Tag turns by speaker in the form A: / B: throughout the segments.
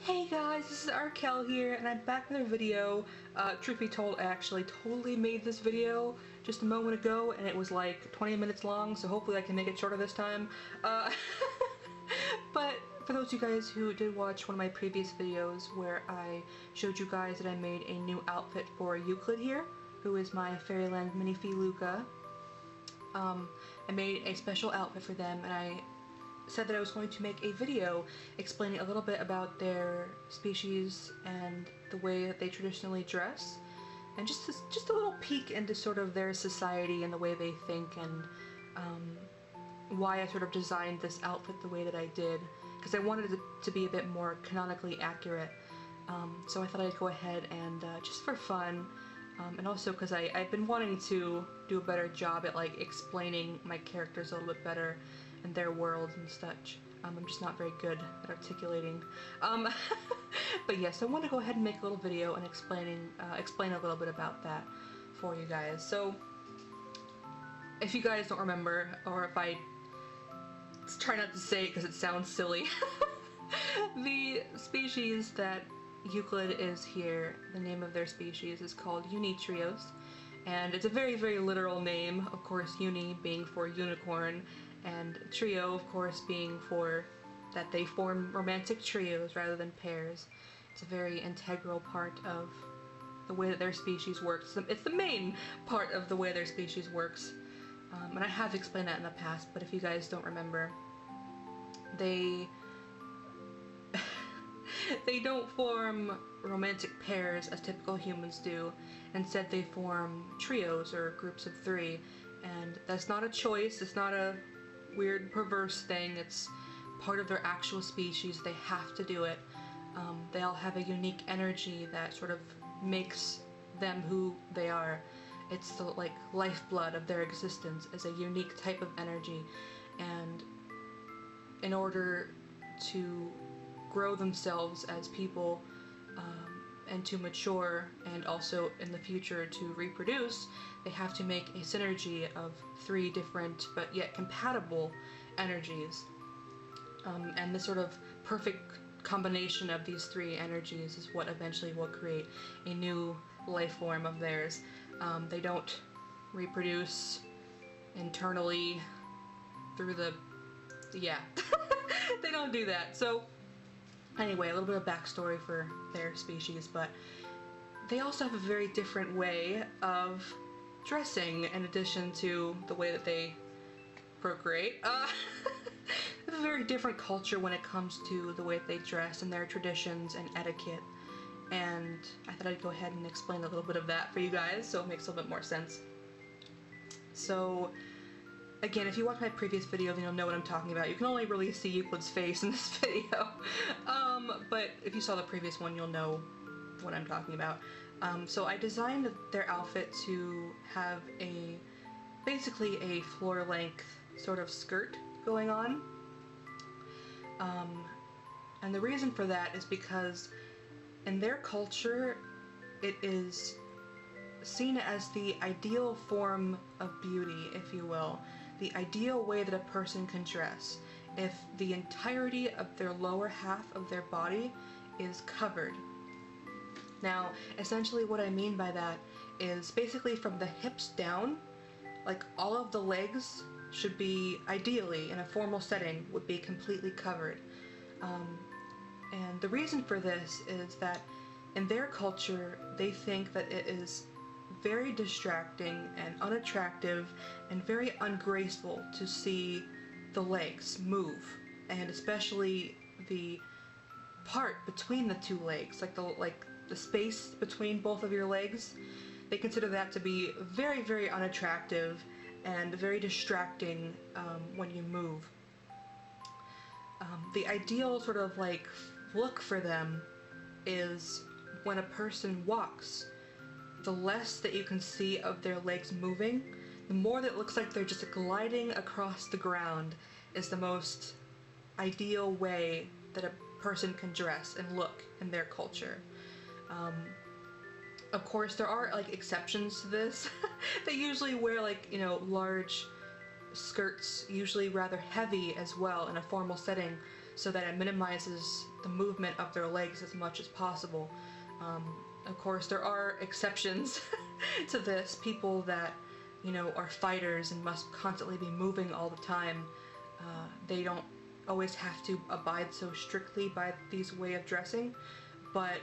A: Hey guys, this is Argil here, and I'm back with a video. Truth be told, I actually totally made this video just a moment ago, and it was like 20 minutes long, so hopefully I can make it shorter this time. But for those of you guys who did watch one of my previous videos where I showed you guys that I made a new outfit for Euclid here, who is my Fairyland Minifee Luka, I made a special outfit for them, and I said that I was going to make a video explaining a little bit about their species and the way that they traditionally dress, and just a little peek into sort of their society and the way they think, and why I sort of designed this outfit the way that I did, because I wanted it to be a bit more canonically accurate. So I thought I'd go ahead and just for fun, and also because I've been wanting to do a better job at like explaining my characters a little bit better and their worlds and such. I'm just not very good at articulating. But yes, I want to go ahead and make a little video and explain a little bit about that for you guys. So if you guys don't remember, or if I try not to say it because it sounds silly, the species that Euclid is here, the name of their species is called Unitrios, and it's a very, very literal name, of course, uni being for unicorn, and trio, of course, being for that they form romantic trios rather than pairs. It's a very integral part of the way that their species works. It's the main part of the way their species works. And I have explained that in the past, but if you guys don't remember, they don't form romantic pairs as typical humans do. Instead, they form trios or groups of three, and that's not a choice. It's not a weird perverse thing. It's part of their actual species. They have to do it. They all have a unique energy that sort of makes them who they are. It's the like lifeblood of their existence is a unique type of energy, and in order to grow themselves as people and to mature, and also in the future to reproduce, they have to make a synergy of three different but yet compatible energies. And this sort of perfect combination of these three energies is what eventually will create a new life form of theirs. They don't reproduce internally through the... yeah. They don't do that. So anyway, a little bit of backstory for their species, but they also have a very different way of dressing in addition to the way that they procreate. They have a very different culture when it comes to the way that they dress and their traditions and etiquette, and I thought I'd go ahead and explain a little bit of that for you guys so it makes a little bit more sense. So again, if you watch my previous video, then you'll know what I'm talking about. You can only really see Euclid's face in this video, but if you saw the previous one, you'll know what I'm talking about. So I designed their outfit to have basically a floor-length sort of skirt going on. And the reason for that is because in their culture, it is seen as the ideal form of beauty, if you will. The ideal way that a person can dress, if the entirety of their lower half of their body is covered. Now, essentially what I mean by that is basically from the hips down, like all of the legs should be, ideally, in a formal setting, would be completely covered. And the reason for this is that in their culture, they think that it is very distracting and unattractive and very ungraceful to see the legs move, and especially the part between the two legs, like the space between both of your legs. They consider that to be very, very unattractive and very distracting when you move. The ideal sort of like look for them is when a person walks, the less that you can see of their legs moving, the more that it looks like they're just gliding across the ground, is the most ideal way that a person can dress and look in their culture. Of course, there are like exceptions to this. They usually wear like, you know, large skirts, usually rather heavy as well in a formal setting, so that it minimizes the movement of their legs as much as possible. Of course, there are exceptions to this. People that, you know, are fighters and must constantly be moving all the time, they don't always have to abide so strictly by these way of dressing, but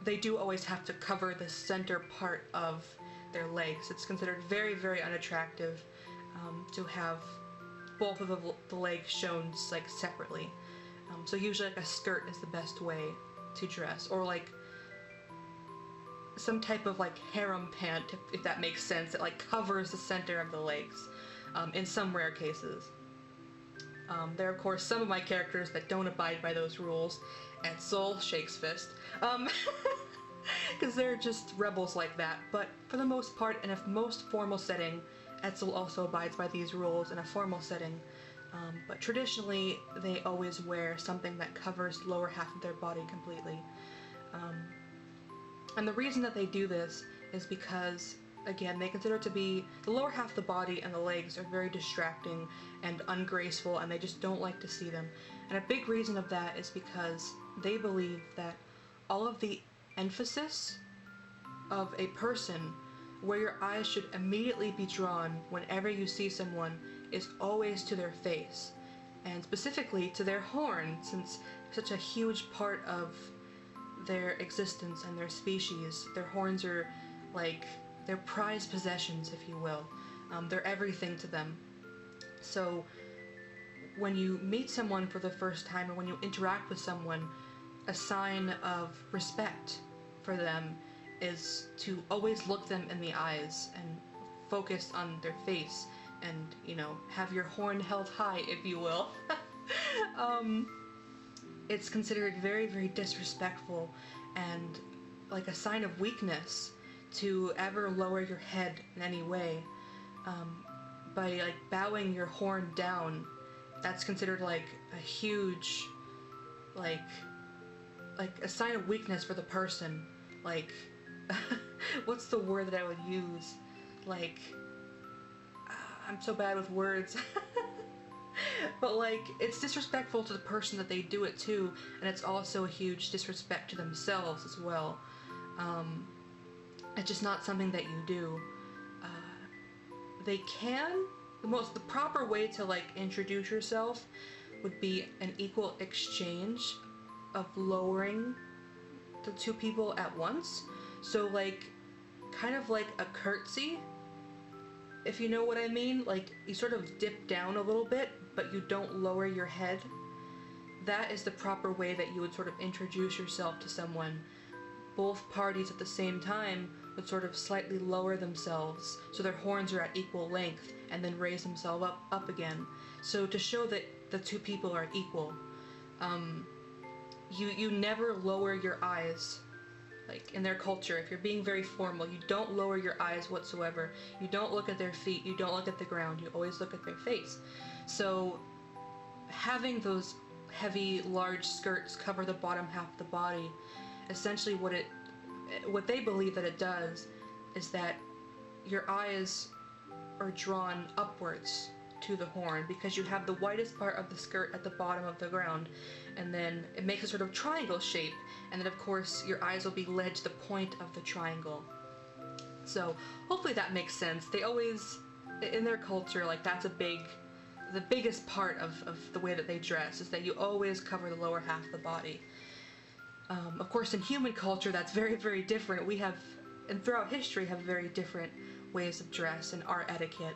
A: they do always have to cover the center part of their legs. It's considered very, very unattractive to have both of the legs shown like separately. So usually like a skirt is the best way to dress, or like some type of like harem pant, if that makes sense, that like covers the center of the legs, in some rare cases. There are of course some of my characters that don't abide by those rules. Etzel shakes fist, because they're just rebels like that, but for the most part, in a most formal setting, Etzel also abides by these rules in a formal setting, but traditionally they always wear something that covers the lower half of their body completely. And the reason that they do this is because, again, they consider it to be the lower half of the body and the legs are very distracting and ungraceful, and they just don't like to see them. And a big reason of that is because they believe that all of the emphasis of a person, where your eyes should immediately be drawn whenever you see someone, is always to their face, and specifically to their horn, since such a huge part of their existence and their species. Their horns are like their prized possessions, if you will. They're everything to them. So when you meet someone for the first time, or when you interact with someone, a sign of respect for them is to always look them in the eyes and focus on their face, and, you know, have your horn held high, if you will. It's considered very, very disrespectful and like a sign of weakness to ever lower your head in any way. By like bowing your horn down, that's considered like a huge, like a sign of weakness for the person. Like, what's the word that I would use? Like, I'm so bad with words. But like, it's disrespectful to the person that they do it to, and it's also a huge disrespect to themselves as well. It's just not something that you do. They can, the proper way to like introduce yourself would be an equal exchange of lowering the two people at once. So like, kind of like a curtsy, if you know what I mean. Like, you sort of dip down a little bit, but you don't lower your head. That is the proper way that you would sort of introduce yourself to someone. Both parties at the same time would sort of slightly lower themselves so their horns are at equal length, and then raise themselves up again. So to show that the two people are equal. You never lower your eyes. Like, in their culture, if you're being very formal, you don't lower your eyes whatsoever. You don't look at their feet, you don't look at the ground, you always look at their face. So having those heavy, large skirts cover the bottom half of the body, essentially what they believe that it does is that your eyes are drawn upwards to the horn, because you have the widest part of the skirt at the bottom of the ground, and then it makes a sort of triangle shape, and then of course your eyes will be led to the point of the triangle. So hopefully that makes sense. They always, in their culture, like, that's the biggest part of the way that they dress, is that you always cover the lower half of the body. Of course, in human culture, that's very, very different. We have, and throughout history, have very different ways of dress and our etiquette.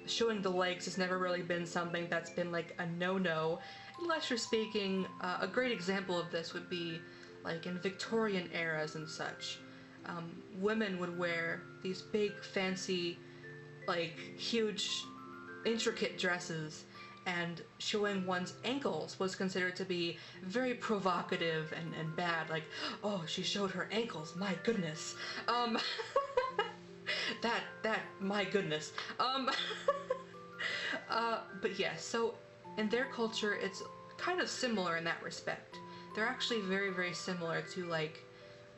A: Showing the legs has never really been something that's been like a no-no, unless you're speaking, a great example of this would be like in Victorian eras and such. Women would wear these big, fancy, like huge, intricate dresses, and showing one's ankles was considered to be very provocative and bad. Like, oh, she showed her ankles, my goodness. My goodness. But yes, so in their culture, it's kind of similar in that respect. They're actually very, very similar to like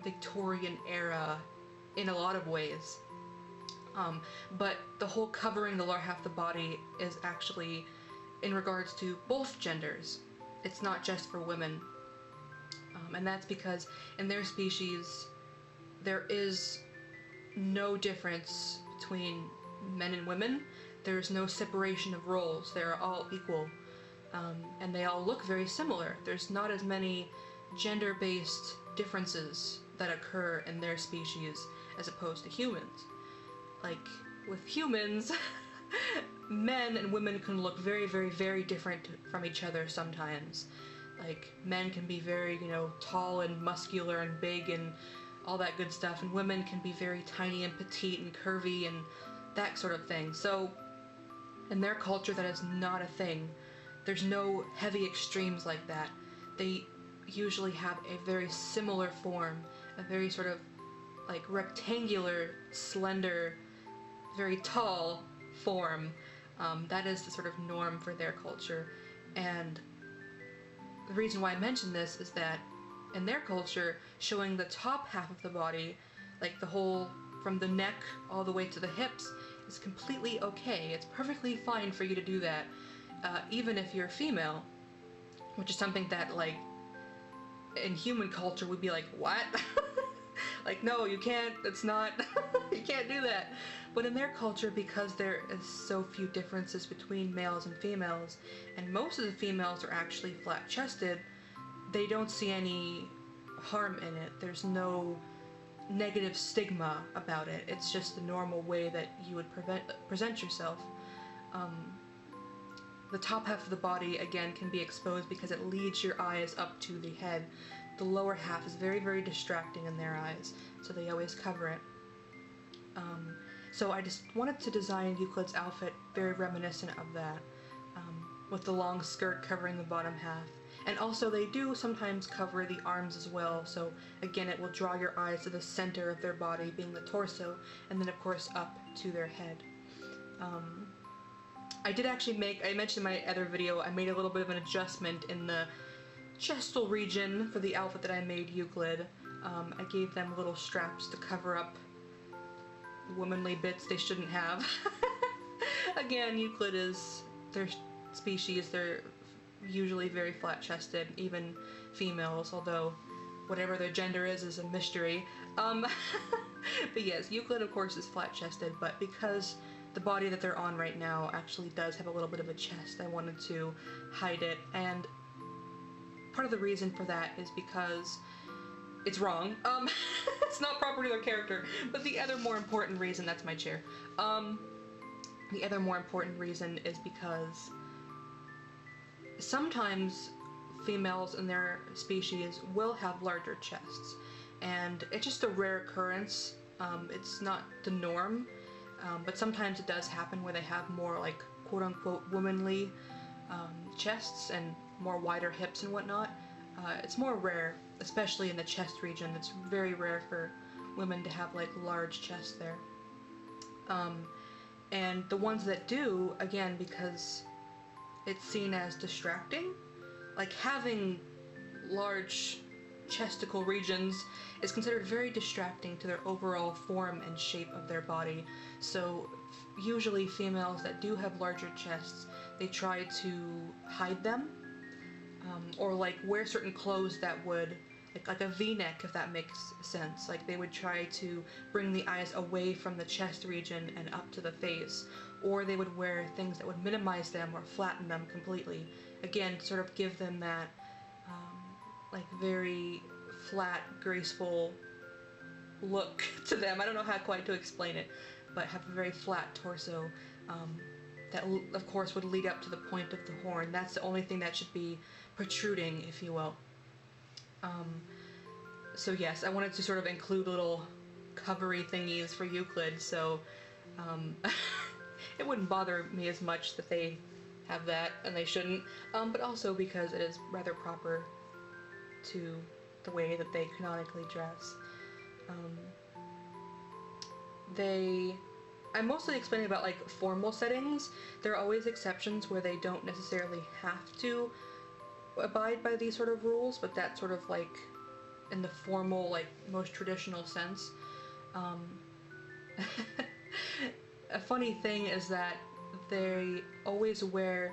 A: Victorian era in a lot of ways. But the whole covering the lower half of the body is actually in regards to both genders. It's not just for women. And that's because in their species, there is no difference between men and women. There's no separation of roles. They're all equal. And they all look very similar. There's not as many gender-based differences that occur in their species as opposed to humans. Like, with humans, men and women can look very, very, very different from each other sometimes. Like, men can be very, you know, tall and muscular and big and all that good stuff, and women can be very tiny and petite and curvy and that sort of thing. So, in their culture, that is not a thing. There's no heavy extremes like that. They usually have a very similar form, a very sort of like rectangular, slender, very tall form. That is the sort of norm for their culture. And the reason why I mention this is that in their culture, showing the top half of the body, like the whole, from the neck all the way to the hips, is completely okay. It's perfectly fine for you to do that, even if you're female, which is something that, like, in human culture would be like, what? Like, no, you can't, it's not, you can't do that. But in their culture, because there is so few differences between males and females, and most of the females are actually flat-chested, they don't see any harm in it. There's no negative stigma about it. It's just the normal way that you would present yourself. The top half of the body, again, can be exposed because it leads your eyes up to the head. The lower half is very, very distracting in their eyes, so they always cover it. So I just wanted to design Euclid's outfit very reminiscent of that, with the long skirt covering the bottom half. And also they do sometimes cover the arms as well, so again it will draw your eyes to the center of their body, being the torso, and then of course up to their head. I did actually make, I mentioned in my other video, I made a little bit of an adjustment in the chestal region for the outfit that I made Euclid. I gave them little straps to cover up womanly bits they shouldn't have. Again, Euclid is their species, they're usually very flat-chested, even females, although whatever their gender is a mystery. But yes, Euclid of course is flat-chested, but because the body that they're on right now actually does have a little bit of a chest, I wanted to hide it, and part of the reason for that is because it's wrong. It's not proper to their character, but the other more important reason, that's my chair. The other more important reason is because sometimes females in their species will have larger chests, and it's just a rare occurrence. It's not the norm, but sometimes it does happen where they have more, like, quote-unquote womanly chests and more wider hips and whatnot. It's more rare, especially in the chest region. It's very rare for women to have, like, large chests there. And the ones that do, again, because it's seen as distracting, like, having large chesticle regions is considered very distracting to their overall form and shape of their body. So usually females that do have larger chests, they try to hide them, or like wear certain clothes that would, like a v-neck, if that makes sense. Like, they would try to bring the eyes away from the chest region and up to the face, or they would wear things that would minimize them or flatten them completely. Again, sort of give them that like very flat, graceful look to them. I don't know how quite to explain it, but have a very flat torso that of course would lead up to the point of the horn. That's the only thing that should be protruding, if you will. So yes, I wanted to sort of include little covery thingies for Euclid, so it wouldn't bother me as much that they have that, and they shouldn't, but also because it is rather proper to the way that they canonically dress. I'm mostly explaining about, like, formal settings. There are always exceptions where they don't necessarily have to abide by these sort of rules, but that's sort of like in the formal, like, most traditional sense. A funny thing is that they always wear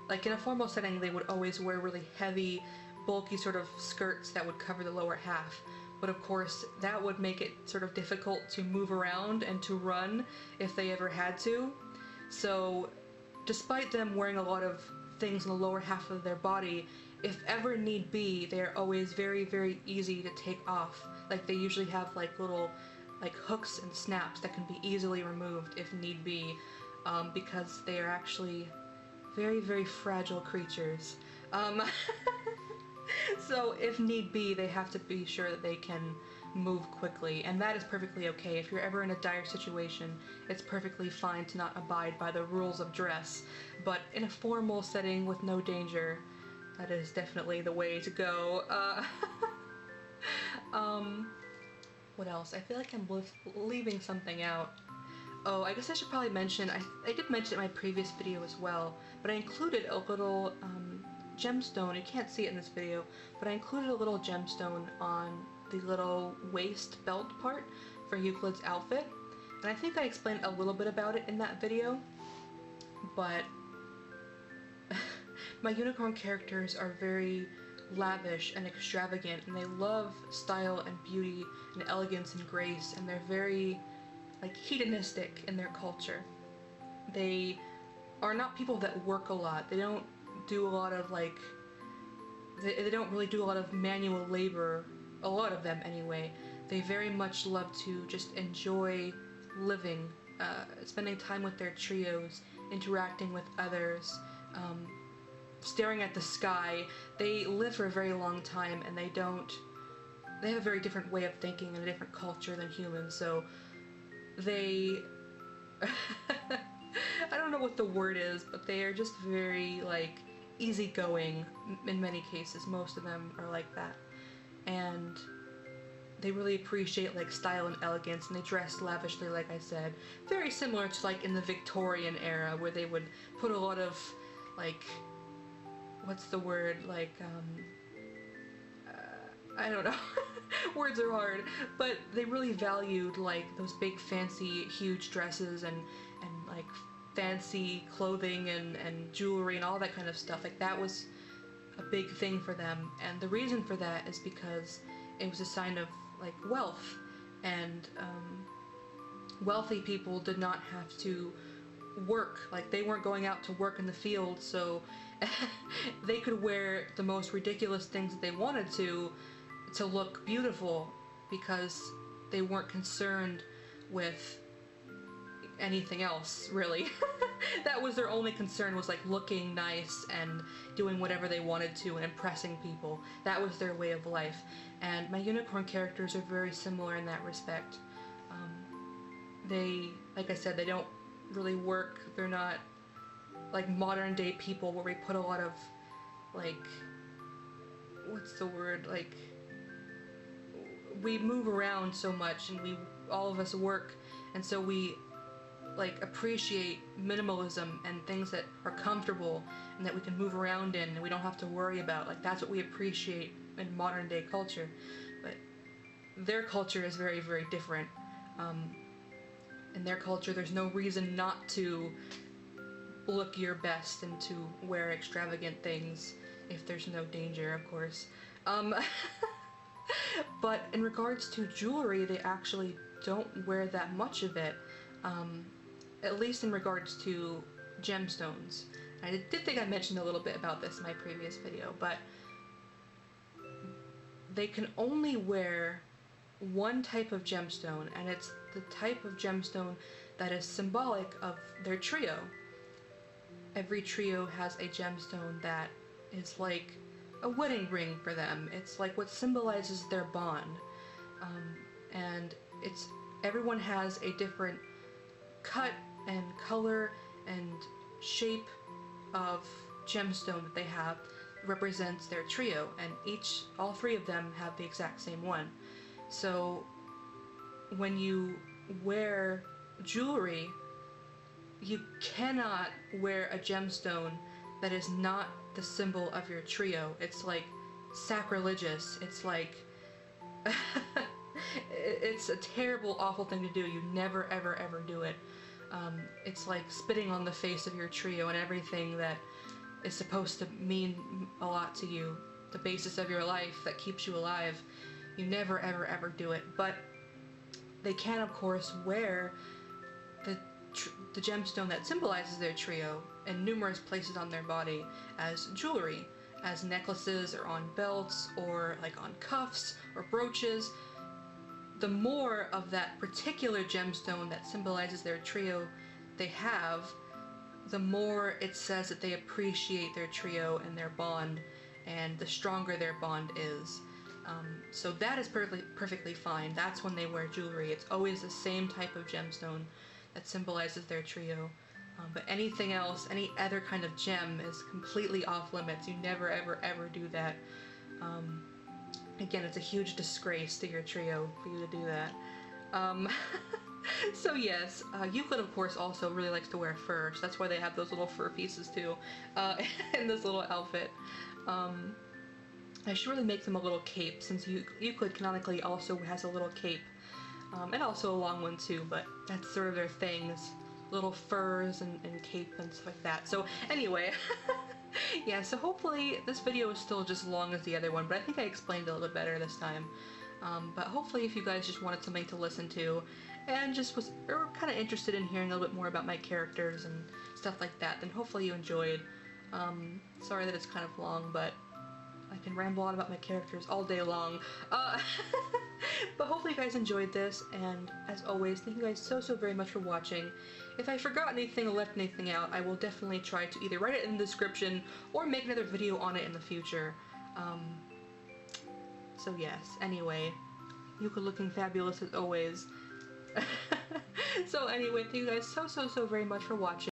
A: like in a formal setting, they would always wear really heavy, bulky sort of skirts that would cover the lower half. But of course, that would make it sort of difficult to move around and to run if they ever had to. So, despite them wearing a lot of things in the lower half of their body, if ever need be, they're always very, very easy to take off. Like, they usually have like little like hooks and snaps that can be easily removed if need be, because they are actually very, very fragile creatures. So if need be, they have to be sure that they can move quickly, and that is perfectly okay. If you're ever in a dire situation, it's perfectly fine to not abide by the rules of dress, but in a formal setting with no danger, that is definitely the way to go. What else? I feel like I'm leaving something out. Oh, I guess I should probably mention, I did mention it in my previous video as well, but I included a little gemstone. You can't see it in this video, but I included a little gemstone on the little waist belt part for Euclid's outfit, and I think I explained a little bit about it in that video, but my unicorn characters are very lavish and extravagant, and they love style and beauty and elegance and grace, and they're very like hedonistic in their culture. They are not people that work a lot. They don't do a lot of like, they don't really do a lot of manual labor, a lot of them anyway. They very much love to just enjoy living, spending time with their trios, interacting with others, staring at the sky. They live for a very long time, and they have a very different way of thinking and a different culture than humans, so they I don't know what the word is, but they are just very like easygoing in many cases. Most of them are like that, and they really appreciate like style and elegance, and they dress lavishly, like I said, very similar to like in the Victorian era, where they would put a lot of like, what's the word, like I don't know. Words are hard, but they really valued like those big fancy huge dresses and like fancy clothing and jewelry and all that kind of stuff. Like, that was a big thing for them, and the reason for that is because it was a sign of like wealth, and wealthy people did not have to work. Like, they weren't going out to work in the field, so they could wear the most ridiculous things that they wanted to look beautiful, because they weren't concerned with anything else, really. That was their only concern, was like looking nice and doing whatever they wanted to and impressing people. That was their way of life, and my unicorn characters are very similar in that respect. They, like I said, they don't really work. They're not like modern day people where we put a lot of like, what's the word, like, we move around so much, and all of us work, and so we like appreciate minimalism and things that are comfortable and that we can move around in and we don't have to worry about. Like, that's what we appreciate in modern day culture, but their culture is very, very different. In their culture, there's no reason not to look your best and to wear extravagant things if there's no danger, of course. But in regards to jewelry, they actually don't wear that much of it, at least in regards to gemstones. I did think I mentioned a little bit about this in my previous video, but they can only wear one type of gemstone, and it's the type of gemstone that is symbolic of their trio. Every trio has a gemstone that is like a wedding ring for them. It's like what symbolizes their bond, and everyone has a different cut and color and shape of gemstone that they have represents their trio, and all three of them have the exact same one. So when you wear jewelry, you cannot wear a gemstone that is not the symbol of your trio. It's like sacrilegious. It's like it's a terrible, awful thing to do. You never, ever, ever do it. It's like spitting on the face of your trio and everything that is supposed to mean a lot to you, the basis of your life that keeps you alive, you never ever ever do it. But they can of course wear the gemstone that symbolizes their trio in numerous places on their body as jewelry, as necklaces or on belts or like on cuffs or brooches. The more of that particular gemstone that symbolizes their trio they have, the more it says that they appreciate their trio and their bond, and the stronger their bond is. So that is perfectly fine. That's when they wear jewelry. It's always the same type of gemstone that symbolizes their trio. But anything else, any other kind of gem is completely off limits. You never ever ever do that. Again, it's a huge disgrace to your trio for you to do that. So yes, Euclid of course also really likes to wear fur, so that's why they have those little fur pieces too, in this little outfit. I should really make them a little cape, since Euclid canonically also has a little cape, and also a long one too, but that's sort of their things, little furs and cape and stuff like that. So anyway, yeah, so hopefully this video is still just as long as the other one, but I think I explained it a little bit better this time. But hopefully if you guys just wanted something to listen to and just was kind of interested in hearing a little bit more about my characters and stuff like that, then hopefully you enjoyed. Sorry that it's kind of long, but I can ramble on about my characters all day long. But hopefully you guys enjoyed this, and as always, thank you guys so very much for watching. If I forgot anything or left anything out, I will definitely try to either write it in the description or make another video on it in the future. So yes, anyway, Yuka looking fabulous as always. So anyway, thank you guys so very much for watching.